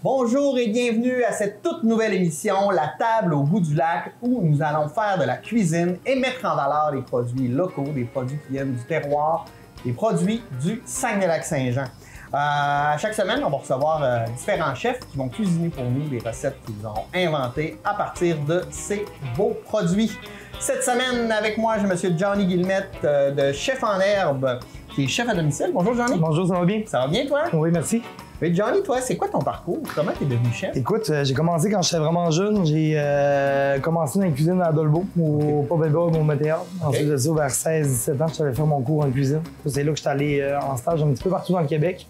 Bonjour et bienvenue à cette toute nouvelle émission, La table au bout du lac, où nous allons faire de la cuisine et mettre en valeur les produits locaux, des produits qui viennent du terroir, des produits du Saguenay-Lac-Saint-Jean. À chaque semaine, on va recevoir différents chefs qui vont cuisiner pour nous des recettes qu'ils ont inventées à partir de ces beaux produits. Cette semaine, avec moi, j'ai M. Johnny Guillemette de Chef en Herbe, qui est chef à domicile. Bonjour Johnny. Bonjour, ça va bien? Ça va bien toi? Oui, merci. Mais Johnny, toi, c'est quoi ton parcours? Comment tu es devenu chef? Écoute, j'ai commencé quand j'étais vraiment jeune. J'ai commencé dans la cuisine à Dolbeau, au Pop-Up au Météor. Ensuite de ça, vers 16-17 ans, je savais faire mon cours en cuisine. C'est là que j'étais allé en stage un petit peu partout dans le Québec.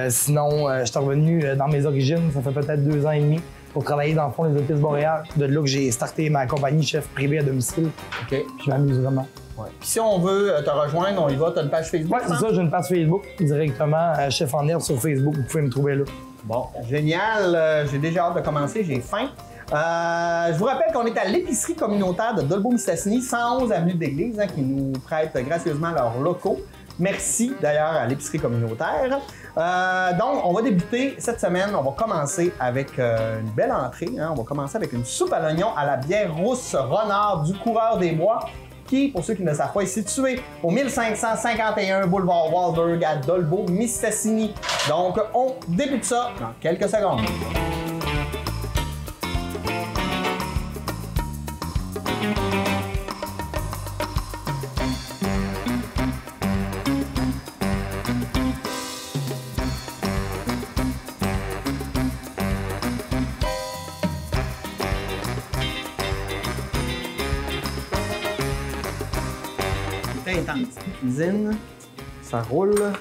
Sinon, je suis revenu dans mes origines, ça fait peut-être 2 ans et demi, pour travailler dans le fond des épices boréales. De là que j'ai starté ma compagnie chef privé à domicile. OK. Je m'amuse vraiment. Ouais. Puis si on veut te rejoindre, on y va, tu as une page Facebook? Oui, c'est ça, j'ai une page Facebook directement, Chef en Herbe sur Facebook, vous pouvez me trouver là. Bon, génial, j'ai déjà hâte de commencer, j'ai faim. Je vous rappelle qu'on est à l'épicerie communautaire de Dolbeau-Mistassini, 111 avenue de l'Église, qui nous prête gracieusement leurs locaux. Merci d'ailleurs à l'épicerie communautaire. Donc, on va débuter cette semaine, on va commencer avec une belle entrée. On va commencer avec une soupe à l'oignon à la bière rousse Renard du Coureur des Bois, qui, pour ceux qui ne le savent pas, est situé au 1551 boulevard Walberg à Dolbeau-Mistassini. Donc, on débute ça dans quelques secondes. Intense. Cuisine, ça roule.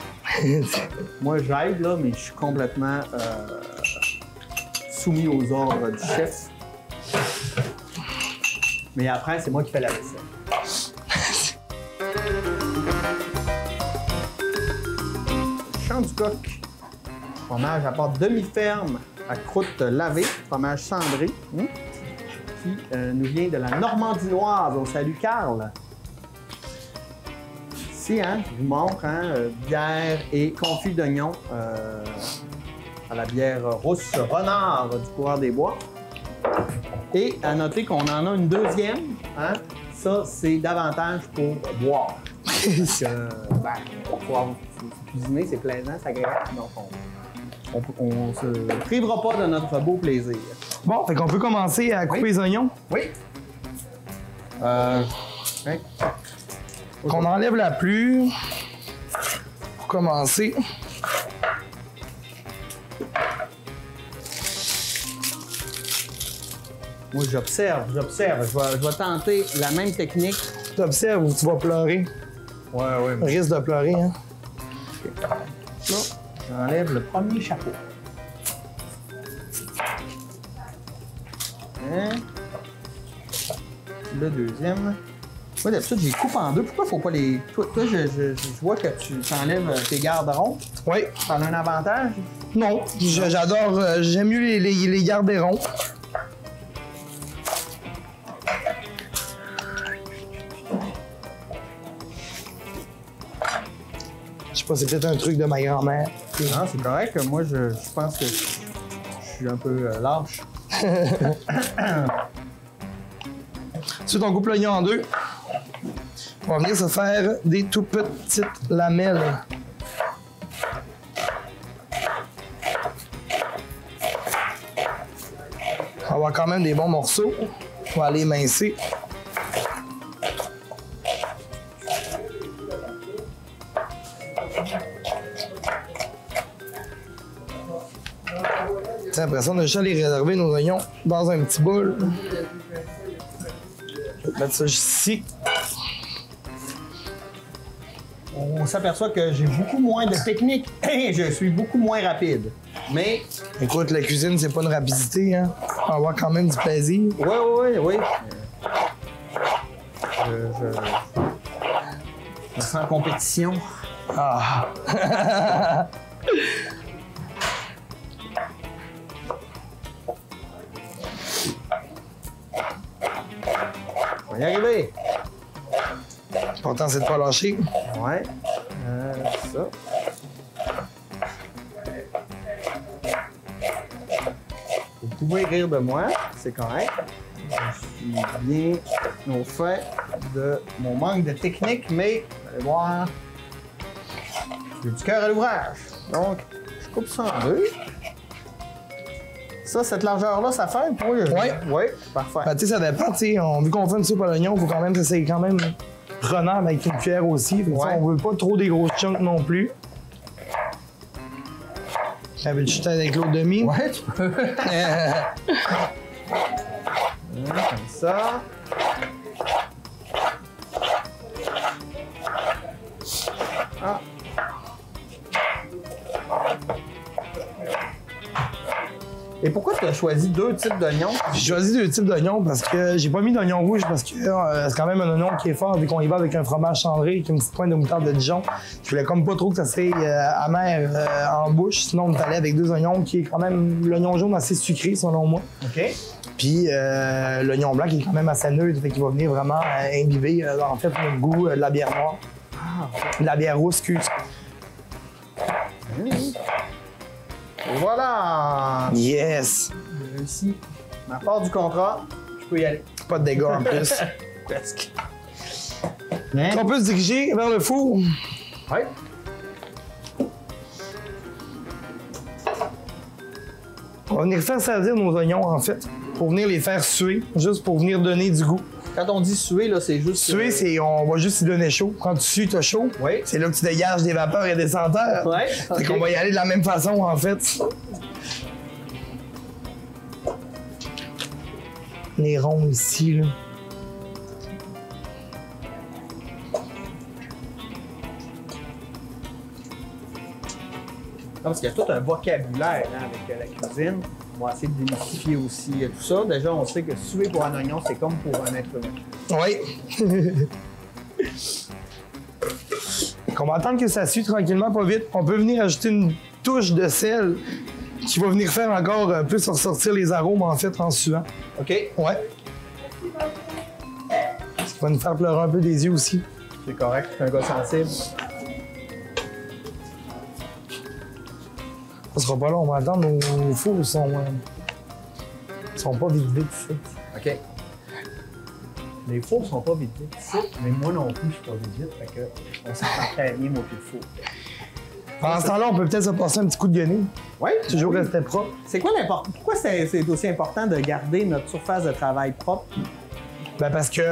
Moi, j'aide, là, mais je suis complètement soumis aux ordres du chef. Mais après, c'est moi qui fais la vaisselle. Champ du coq. Fromage à pâte demi-ferme à croûte lavée. Fromage cendré. Qui nous vient de la Normandinoise au Salut Carl. Ici, je vous montre, bière et confit d'oignon à la bière rousse Renard du Coureur des Bois. Et à noter qu'on en a une deuxième. Ça, c'est davantage pour boire. Pour cuisiner, c'est plaisant, c'est agréable. Donc, on se privera pas de notre beau plaisir. Bon, fait qu'on peut commencer à couper les oignons. Oui. Qu'on enlève la pluie pour commencer. Moi, j'observe. Je vais tenter la même technique. Tu observes ou tu vas pleurer. Ouais. Risque de pleurer, hein? Okay. Là, j'enlève le premier chapeau. Le deuxième. Moi, d'habitude, je les coupe en deux. Pourquoi faut pas les... Toi, je vois que tu enlèves tes garde-ronds. Oui. Ça a un avantage? Non, j'adore... j'aime mieux les garder ronds. Je sais pas, c'est peut-être un truc de ma grand-mère. Non, c'est correct. Moi, je pense que je suis un peu lâche. Ensuite, on coupe l'oignon en deux. On va venir se faire des tout petites lamelles. On va avoir quand même des bons morceaux. On va aller émincer. Après ça, on a juste à les réserver nos oignons dans un petit bol. Je vais mettre ça juste ici. On s'aperçoit que j'ai beaucoup moins de technique et je suis beaucoup moins rapide. Mais... Écoute, la cuisine, c'est pas une rapidité, hein. On va avoir quand même du plaisir. Oui. Je me sens en compétition. Ah! On va y arriver. L'important, c'est de pas lâcher. Ouais. Ça. pouvez rire de moi, c'est correct. Je suis bien au fait de mon manque de technique, mais vous allez voir, j'ai du cœur à l'ouvrage. Donc, je coupe ça en deux. Ça, cette largeur-là, ça fait pour eux? Oui, parfait. Ben, tu sais, ça dépend. Vu qu'on fait une soupe à l'oignon, il faut quand même que c'est quand même prenable avec une cuillère aussi. Fait que, on veut pas trop des grosses chunks non plus. Veux-tu jeter avec l'autre demi? Ouais, tu peux. Comme ça. Ah. Et pourquoi tu as choisi deux types d'oignons? J'ai choisi deux types d'oignons parce que j'ai pas mis d'oignon rouge parce que c'est quand même un oignon qui est fort vu qu'on y va avec un fromage cendré avec une petite pointe de moutarde de Dijon. Je voulais comme pas trop que ça soit amer en bouche, sinon on est allé avec deux oignons qui est quand même l'oignon jaune assez sucré selon moi. OK. Puis l'oignon blanc qui est quand même assez neutre, fait qu'il va venir vraiment imbiber en fait le goût de la bière noire. De la bière rousse, excuse. Et voilà! Yes! J'ai réussi ma part du contrat, je peux y aller. Pas de dégâts en plus. Presque. On peut se diriger vers le four. Oui. On va venir faire servir nos oignons en fait, pour venir les faire suer, juste pour venir donner du goût. Quand on dit suer, là, c'est juste... Suer, c'est on va juste y donner chaud. Quand tu sues, t'as chaud. Oui. C'est là que tu dégages des vapeurs et des senteurs. Ouais. Fait qu'on va y aller de la même façon en fait. Les ronds ici, là. Non, parce qu'il y a tout un vocabulaire hein, avec la cuisine. On va essayer de démystifier aussi tout ça. Déjà, on sait que suer pour un oignon, c'est comme pour un être humain. Oui. On va attendre que ça sue tranquillement, pas vite. On peut venir ajouter une touche de sel qui va venir faire encore plus ressortir les arômes en fait en suant. OK. Ouais. Ce qui va nous faire pleurer un peu des yeux aussi. C'est correct, c'est un gars sensible. Ça sera pas long, on va attendre. Nos fours sont pas vidés ici. OK. Les fours sont pas vidés ici, mais moi non plus, je suis pas vide. Fait que on s'entend très bien, mon pied de four. Pendant ce temps-là, on peut peut-être se passer un petit coup de guenille. Oui. Toujours rester propre. C'est quoi l'important? Pourquoi c'est aussi important de garder notre surface de travail propre? Ben parce que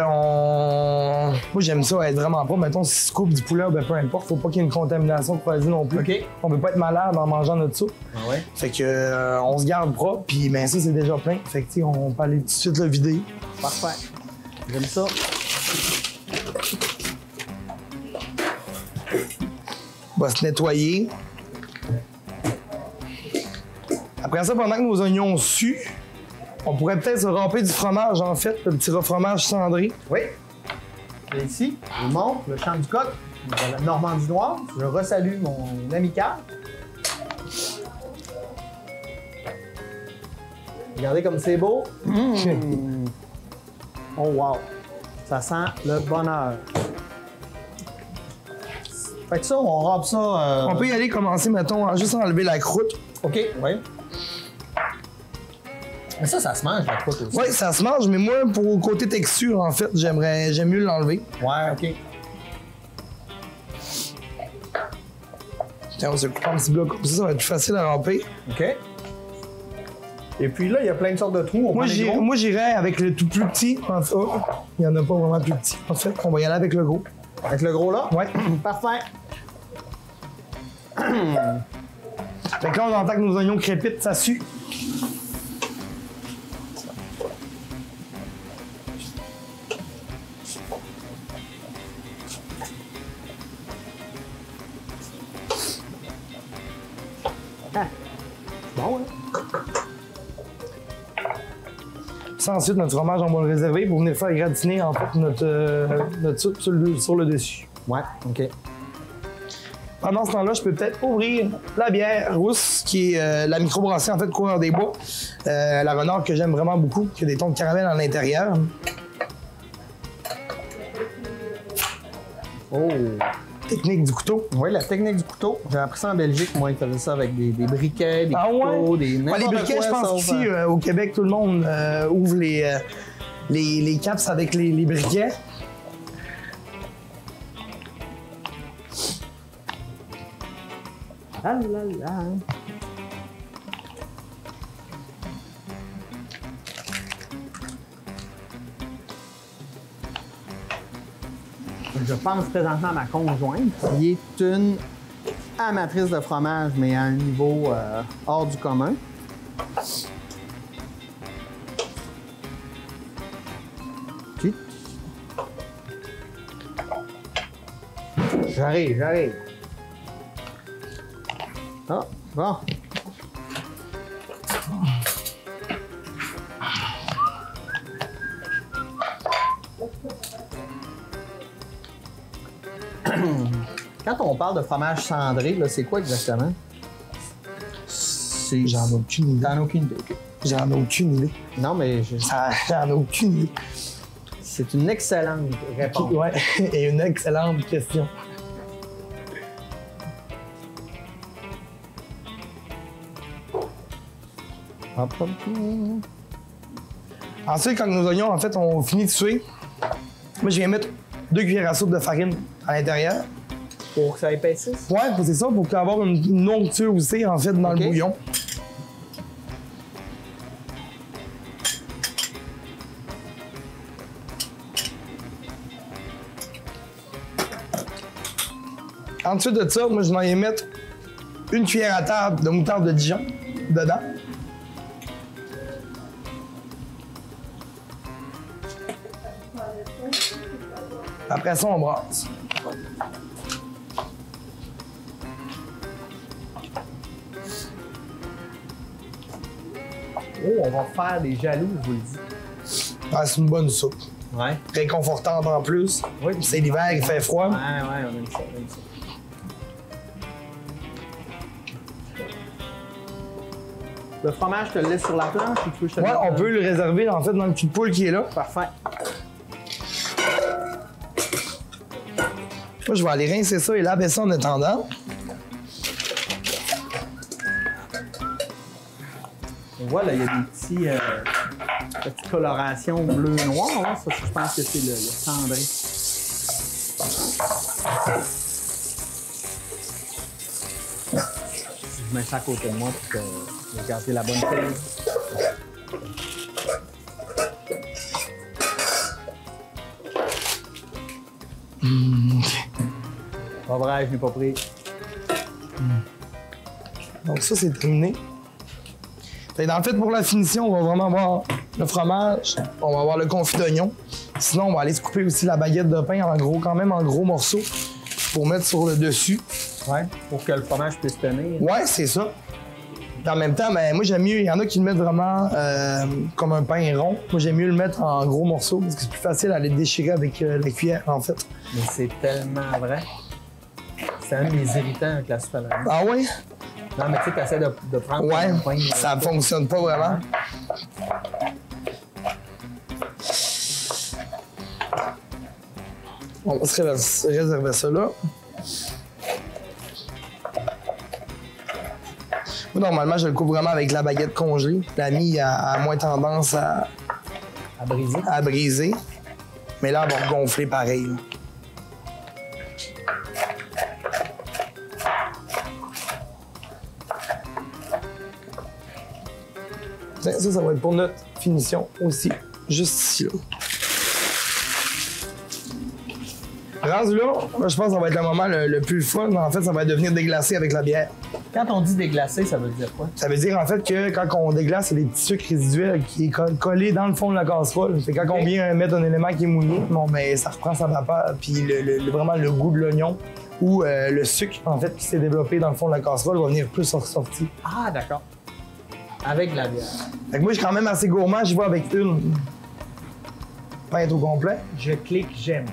moi j'aime ça être vraiment propre. Mettons, si tu coupes du poulet, ben peu importe, faut pas qu'il y ait une contamination de croisée non plus. OK. On veut pas être malade en mangeant notre soupe. Ah ouais. Fait que on se garde propre, puis ben ça c'est déjà plein. Fait que tu sais, on peut aller tout de suite le vider. Parfait. J'aime ça. On va se nettoyer. Après ça, pendant que nos oignons suent, on pourrait peut-être se ramper du fromage, en fait, le petit fromage cendré. Oui. Et ici, je montre le champ du coq, la Normandie noire. Je resalue mon ami Carl. Regardez comme c'est beau. Oh wow! Ça sent le bonheur. Fait que ça, on râpe ça... On peut y aller commencer, mettons, à juste enlever la croûte. OK, oui. Mais ça se mange, la croûte aussi. Oui, ça se mange, mais moi, pour le côté texture, en fait, j'aime mieux l'enlever. Ouais, OK. Tiens, on se coupe en petits blocs comme ça va être plus facile à ramper. OK. Et puis là, il y a plein de sortes de trous. Moi, j'irais avec le tout plus petit. En fait, il n'y en a pas vraiment plus petit. En fait, on va y aller avec le gros. Avec le gros là? Ouais. Parfait. Fait que là, on entend que nos oignons crépitent, ça sue. Ah. Bon, hein? Ça, ensuite, notre fromage, on va le réserver pour venir faire gratiner en fait notre soupe sur le dessus. Ouais, OK. Pendant ce temps-là, je peux peut-être ouvrir la bière rousse, qui est la microbrasserie en fait Coureur des Bois. La Renard que j'aime vraiment beaucoup, qui a des tons de caramel à l'intérieur. Oh! technique du couteau. Oui, la technique du couteau. J'ai appris ça en Belgique. Moi, ils faisaient ça avec des briquets, des couteaux, des les n'importe briquets, quoi, je pense sauf, qu'ici, au Québec, tout le monde ouvre les caps avec les briquets. Ah là là. Je pense présentement à ma conjointe, qui est une amatrice de fromage, mais à un niveau hors du commun. Puis... J'arrive. Ah, bon. Quand on parle de fromage cendré, là, c'est quoi exactement? J'en ai aucune idée. T'en as aucune idée, OK. J'en ai aucune idée. Non, mais... J'en ai aucune idée. C'est une excellente réponse. Ouais, et une excellente question. Hop, hop. Ensuite, quand nos oignons, en fait, ont fini de suer, moi, je viens mettre 2 cuillères à soupe de farine à l'intérieur. Pour que ça épaississe? Ouais, c'est ça, pour avoir une onctuosité, en fait, dans le bouillon. Ensuite de ça, moi, je vais y mettre 1 cuillère à table de moutarde de Dijon dedans. Après ça, on brasse. Oh, on va faire des jaloux, je vous le dis. Ah, c'est une bonne soupe. Ouais. Réconfortante en plus. Oui. C'est l'hiver, il fait froid. Ouais, on aime ça, Le fromage, je te le laisse sur la planche ou tu veux que je te le Ouais, mette on peut le réserver en fait dans le petit poêle qui est là. Parfait. Moi, je vais aller rincer ça et laver ça en attendant. On voit, là, il y a des petites colorations bleu-noir. Hein? Ça, je pense que c'est le cendré. Je mets ça à côté de moi pour garder la bonne prise. Pas vrai, je n'ai pas pris. Donc ça, c'est terminé. En fait, pour la finition, on va vraiment avoir le fromage, on va avoir le confit d'oignon. Sinon, on va aller se couper aussi la baguette de pain en gros, quand même en gros morceaux pour mettre sur le dessus. Ouais, pour que le fromage puisse tenir. Ouais, c'est ça. En même temps, ben, moi, j'aime mieux, il y en a qui le mettent vraiment comme un pain rond. Moi, j'aime mieux le mettre en gros morceaux parce que c'est plus facile à les déchirer avec la cuillère, en fait. Mais c'est tellement vrai. C'est un de mes irritants avec la soupe à l'oignon. Ah ouais? Non, mais tu sais, t'essaies de prendre Ouais, ton pain. ça fonctionne pas vraiment. On va se réserver ça là. Moi, normalement, je le coupe vraiment avec la baguette congelée. La mie a moins tendance à briser. Mais là, elle va gonfler pareil. Là. Ça va être pour notre finition aussi, juste ici. Là. Rendu là, je pense que ça va être le moment le plus fun. En fait, ça va devenir déglacé avec la bière. Quand on dit déglacé, ça veut dire quoi? Ça veut dire en fait que quand on déglace, il y a des petits sucres résiduels qui est collé dans le fond de la casserole. C'est quand on vient mettre un élément qui est mouillé, bon, ben, ça reprend sa vapeur. Puis vraiment le goût de l'oignon ou le sucre en fait qui s'est développé dans le fond de la casserole va venir plus ressortir. Ah, d'accord. Avec de la bière. Fait que moi, je suis quand même assez gourmand, j'y vais avec une. Pas être au complet. Je clique j'aime.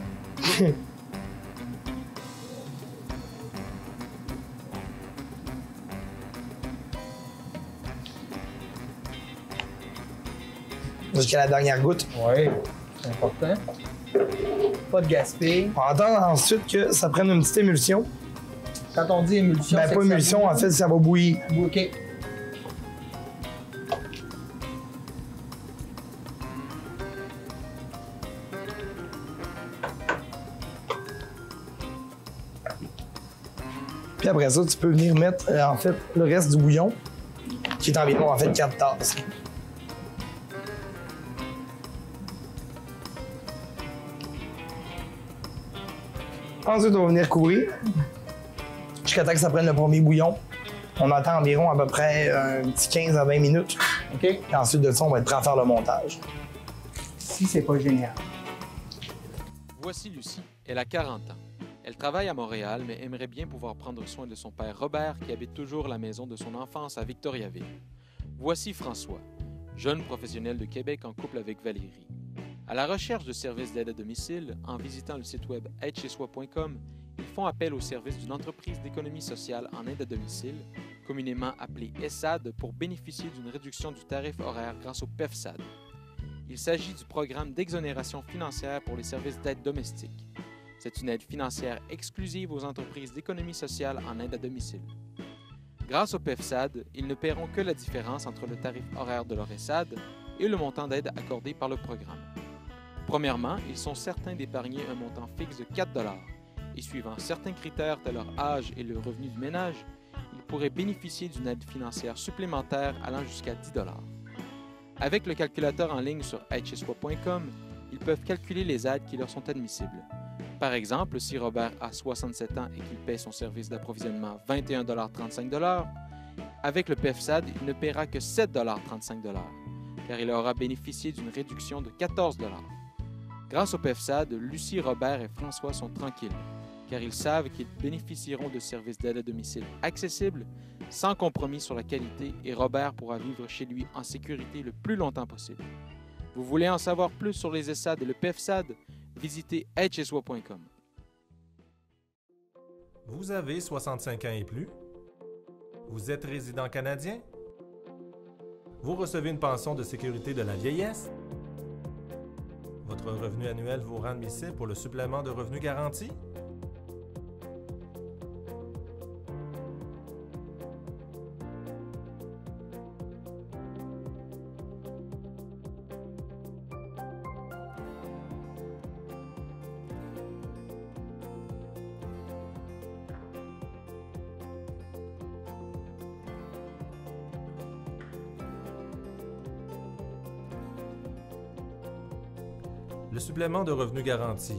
Jusqu'à la dernière goutte. Oui, c'est important. pas de gaspille. On attend ensuite que ça prenne une petite émulsion. Quand on dit émulsion, Ben, pas émulsion, en fait, ça va bouillir. OK. Puis après ça, tu peux venir mettre en fait le reste du bouillon, qui est environ en fait 4 tasses. Ensuite, on va venir couvrir jusqu'à temps que ça prenne le premier bouillon. On attend environ à peu près un petit 15 à 20 minutes. OK. Et ensuite de ça, on va être prêt à faire le montage. Si c'est pas génial. Voici Lucie. Elle a 40 ans. Elle travaille à Montréal, mais aimerait bien pouvoir prendre soin de son père Robert, qui habite toujours la maison de son enfance à Victoriaville. Voici François, jeune professionnel de Québec en couple avec Valérie. À la recherche de services d'aide à domicile, en visitant le site web aidechezsoi.com, ils font appel au service d'une entreprise d'économie sociale en aide à domicile, communément appelée ESSAD, pour bénéficier d'une réduction du tarif horaire grâce au PEFSAD. Il s'agit du programme d'exonération financière pour les services d'aide domestique. C'est une aide financière exclusive aux entreprises d'économie sociale en aide à domicile. Grâce au PEFSAD, ils ne paieront que la différence entre le tarif horaire de leur ESSAD et le montant d'aide accordé par le programme. Premièrement, ils sont certains d'épargner un montant fixe de 4 $ et suivant certains critères tels leur âge et le revenu du ménage, ils pourraient bénéficier d'une aide financière supplémentaire allant jusqu'à 10 $. Avec le calculateur en ligne sur aidechezsoi.com, ils peuvent calculer les aides qui leur sont admissibles. Par exemple, si Robert a 67 ans et qu'il paie son service d'approvisionnement 21,35 $, avec le PEFSAD, il ne paiera que 7,35 $, car il aura bénéficié d'une réduction de 14 $. Grâce au PEFSAD, Lucie, Robert et François sont tranquilles, car ils savent qu'ils bénéficieront de services d'aide à domicile accessibles, sans compromis sur la qualité, et Robert pourra vivre chez lui en sécurité le plus longtemps possible. Vous voulez en savoir plus sur les ESSAD et le PEFSAD? Visitez aidechezsoi.com. Vous avez 65 ans et plus? Vous êtes résident canadien? Vous recevez une pension de sécurité de la vieillesse? Votre revenu annuel vous rend admissible pour le supplément de revenu garanti? Le supplément de revenu garanti,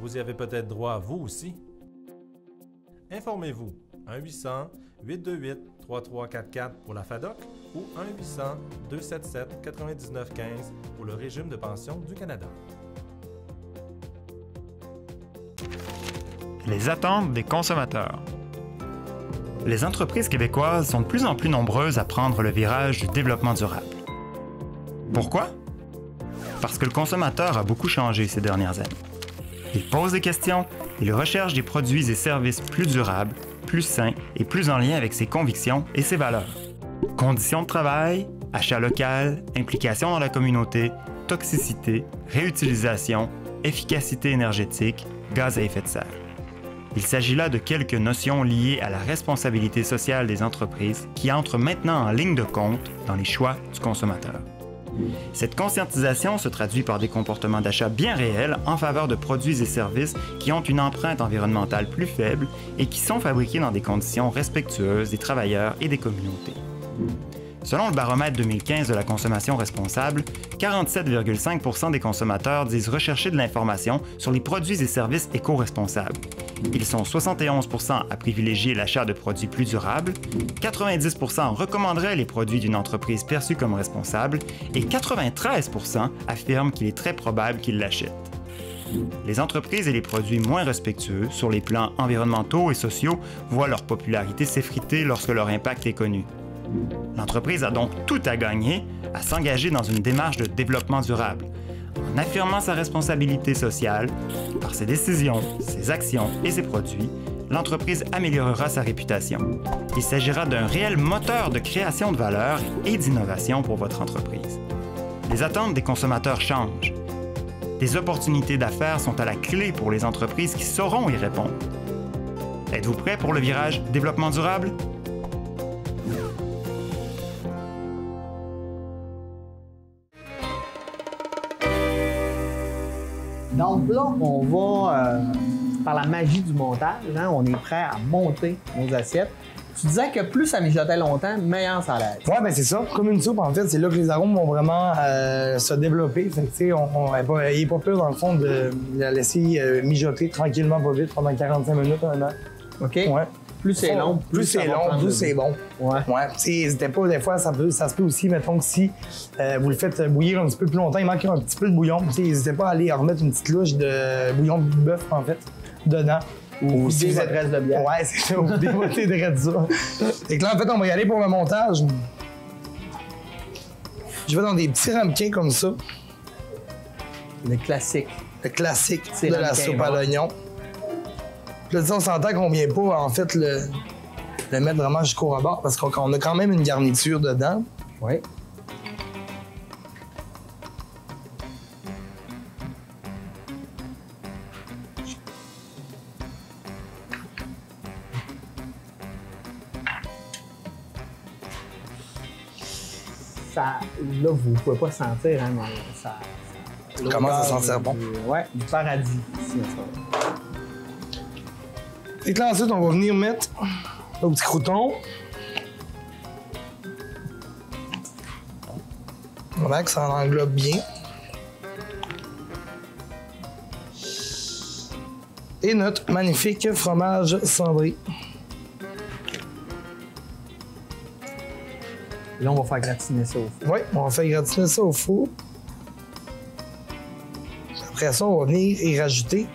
vous y avez peut-être droit vous aussi? Informez-vous, 1-800-828-3344 pour la FADOC ou 1-800-277-9915 pour le régime de pension du Canada. Les attentes des consommateurs. Les entreprises québécoises sont de plus en plus nombreuses à prendre le virage du développement durable. Pourquoi? Parce que le consommateur a beaucoup changé ces dernières années. Il pose des questions, il recherche des produits et services plus durables, plus sains et plus en lien avec ses convictions et ses valeurs. Conditions de travail, achat local, implication dans la communauté, toxicité, réutilisation, efficacité énergétique, gaz à effet de serre. Il s'agit là de quelques notions liées à la responsabilité sociale des entreprises qui entrent maintenant en ligne de compte dans les choix du consommateur. Cette conscientisation se traduit par des comportements d'achat bien réels en faveur de produits et services qui ont une empreinte environnementale plus faible et qui sont fabriqués dans des conditions respectueuses des travailleurs et des communautés. Selon le baromètre 2015 de la consommation responsable, 47,5 % des consommateurs disent rechercher de l'information sur les produits et services éco-responsables. Ils sont 71 % à privilégier l'achat de produits plus durables, 90 % recommanderaient les produits d'une entreprise perçue comme responsable et 93 % affirment qu'il est très probable qu'ils l'achètent. Les entreprises et les produits moins respectueux sur les plans environnementaux et sociaux voient leur popularité s'effriter lorsque leur impact est connu. L'entreprise a donc tout à gagner à s'engager dans une démarche de développement durable, en affirmant sa responsabilité sociale. Par ses décisions, ses actions et ses produits, l'entreprise améliorera sa réputation. Il s'agira d'un réel moteur de création de valeur et d'innovation pour votre entreprise. Les attentes des consommateurs changent. Des opportunités d'affaires sont à la clé pour les entreprises qui sauront y répondre. Êtes-vous prêt pour le virage développement durable? Donc là, on va, par la magie du montage, hein, on est prêt à monter nos assiettes. Tu disais que plus ça mijotait longtemps, meilleur ça allait être. Ouais, ben c'est ça. Comme une soupe, en fait, c'est là que les arômes vont vraiment se développer. Fait que, tu sais, il n'est pas peur, dans le fond, de la laisser mijoter tranquillement, pas vite, pendant 45 minutes, 1 heure. OK? Ouais. Plus c'est long, plus c'est long, plus c'est bon. Ouais. Ouais. N'hésitez pas, des fois, ça se peut aussi, mettons que si vous le faites bouillir un petit peu plus longtemps, il manque un petit peu de bouillon. N'hésitez pas à aller remettre une petite louche de bouillon de bœuf, en fait, dedans. Ou si vous êtes reste de bière. Ouais, c'est ça, vous démontez de ça. Et que là, en fait, on va y aller pour le montage. Je vais dans des petits ramequins comme ça. Le classique. Le classique C'est de la ramequin, soupe à ouais. l'oignon. Là, on s'entend qu'on vient pas, en fait, le mettre vraiment jusqu'au rebord parce qu'on a quand même une garniture dedans. Oui. Ça, là, vous pouvez pas sentir, hein, mais ça Commence à l'odeur sentir bon. Ouais, du paradis ici, ça. Et que là, ensuite, on va venir mettre nos petits croutons. Voilà, que ça en englobe bien. Et notre magnifique fromage cendré. Là, on va faire gratiner ça au four. Oui, on va faire gratiner ça au four. Après ça, on va venir y rajouter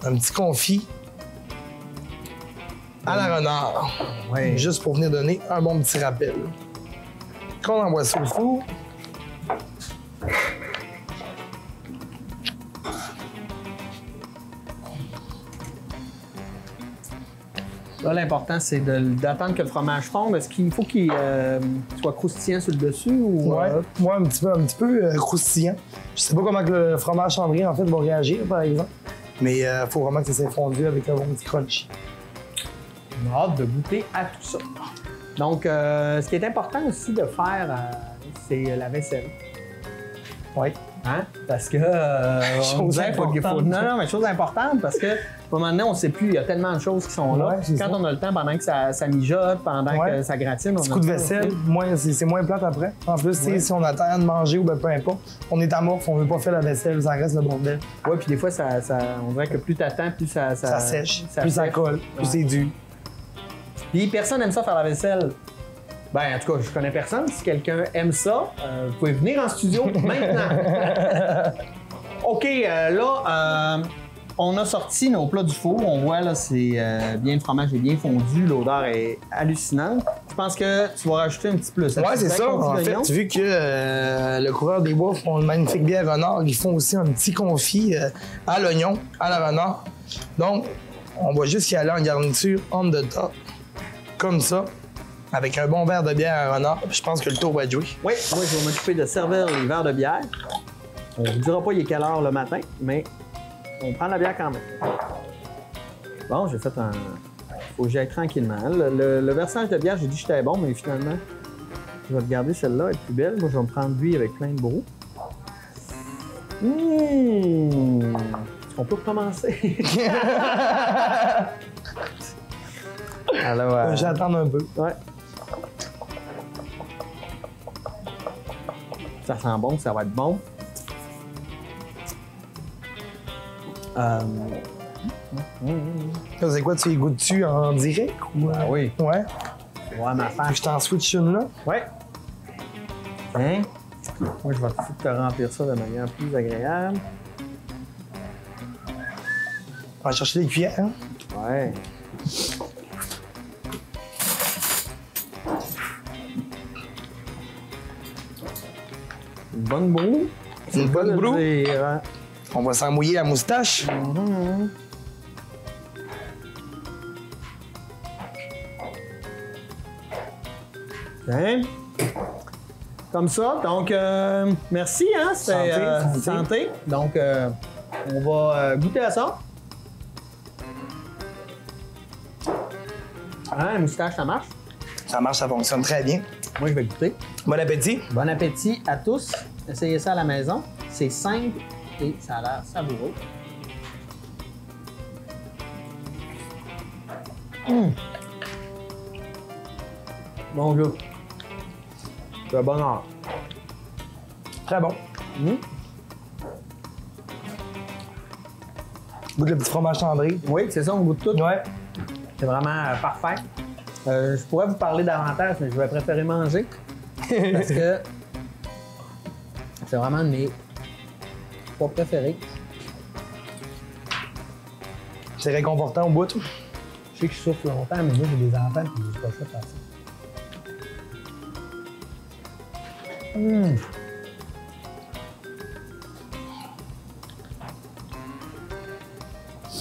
un petit confit à la renard. Ouais. Juste pour venir donner un bon petit rappel. Qu'on envoie ça au four. Là, l'important, c'est d'attendre que le fromage fonde. Est-ce qu'il faut qu'il soit croustillant sur le dessus ou... Ouais, un petit peu croustillant. Je sais pas comment que le fromage cendré, en fait, va réagir, par exemple. Mais il faut vraiment que ça s'est fondu avec un bon petit crunchy. On a hâte de goûter à tout ça. Donc, ce qui est important aussi de faire, c'est la vaisselle. Oui. Hein? Parce que... on Chose disait, importante. Non, mais chose importante, parce que à un moment donné, on ne sait plus, il y a tellement de choses qui sont là. Ouais, c'est Quand ça. on a le temps, pendant que ça mijote, pendant Ouais. que ça gratine, on Petit a coup de le temps vaisselle, aussi. c'est moins plate après. En plus, tu sais, Ouais. si on attend de manger ou ben, peu importe, on est amorphe, on veut pas faire la vaisselle, ça reste le bordel. Ouais, puis des fois, on dirait que plus t'attends, plus ça Ça sèche, plus ça colle, plus c'est dur. Puis personne n'aime ça faire la vaisselle. Ben, en tout cas, je connais personne. Si quelqu'un aime ça, vous pouvez venir en studio maintenant. OK, là, on a sorti nos plats du four. On voit, là, c'est bien le fromage est bien fondu. L'odeur est hallucinante. Je pense que tu vas rajouter un petit plus. Ouais, c'est ça. En fait, vu que le coureur des bois font une magnifique bière renard, ils font aussi un petit confit à l'oignon, à la renard. Donc, on va juste y aller en garniture on the top, comme ça, avec un bon verre de bière à renard. Je pense que le tour va être joué. Oui, moi, je vais m'occuper de servir les verres de bière. On ne vous dira pas il est quelle heure le matin, mais on prend la bière quand même. Bon, j'ai fait un... Faut que j'aille tranquillement. Le versage de bière, j'ai dit que j'étais bon, mais finalement, je vais regarder celle-là, elle est plus belle. Moi, je vais me prendre lui avec plein de brou. Est-ce qu'on peut recommencer? Alors, J'attends un peu. ouais. Ça sent bon, ça va être bon. C'est quoi, tu y goûtes-tu en direct? Ou... Ah oui. Ouais. Ouais, ma Faut femme. que je t'en switch une là. Ouais. Hein? Moi, je vais essayer de te remplir ça de manière plus agréable. On va chercher des cuillères. Hein? Ouais. Une bonne broue. Une bonne broue. Dire. On va s'en mouiller la moustache. Hein? comme ça. Donc, merci, hein? C'était santé. Donc, on va goûter à ça. Hein, la moustache, ça marche? Ça marche, ça fonctionne très bien. Moi, je vais goûter. Bon appétit. Bon appétit à tous. Essayez ça à la maison. C'est simple et ça a l'air savoureux. Bonjour. C'est bon heure. Très bon. Goûte le petit fromage tendré. Oui, c'est ça, on goûte tout. Ouais. C'est vraiment parfait. Je pourrais vous parler davantage, mais je vais préférer manger. Parce que c'est vraiment un de mes pas préférés. C'est réconfortant au bout. Je sais que je souffre longtemps, mais moi, j'ai des enfants et je suis pas fait faire ça.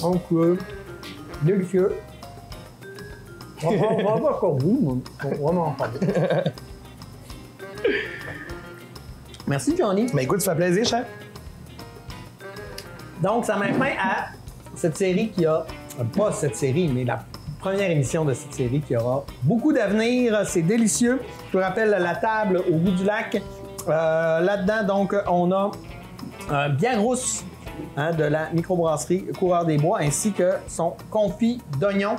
Donc, délicieux. On va encore vous, vraiment pas bien. Merci, Johnny. Mais écoute, ça fait plaisir, chef. Donc, ça met fin à cette série qui a, pas cette série, mais la première émission de cette série qui aura beaucoup d'avenir. C'est délicieux. Je vous rappelle la table au bout du lac. Là-dedans, donc, on a un bière rousse de la microbrasserie Coureur des Bois ainsi que son confit d'oignon.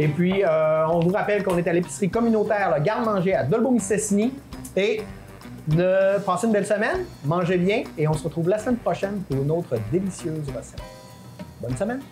Et puis, on vous rappelle qu'on est à l'épicerie communautaire, le Garde-Manger à Dolbeau-Mistassini. Et de passer une belle semaine, mangez bien et on se retrouve la semaine prochaine pour une autre délicieuse recette. Bonne semaine!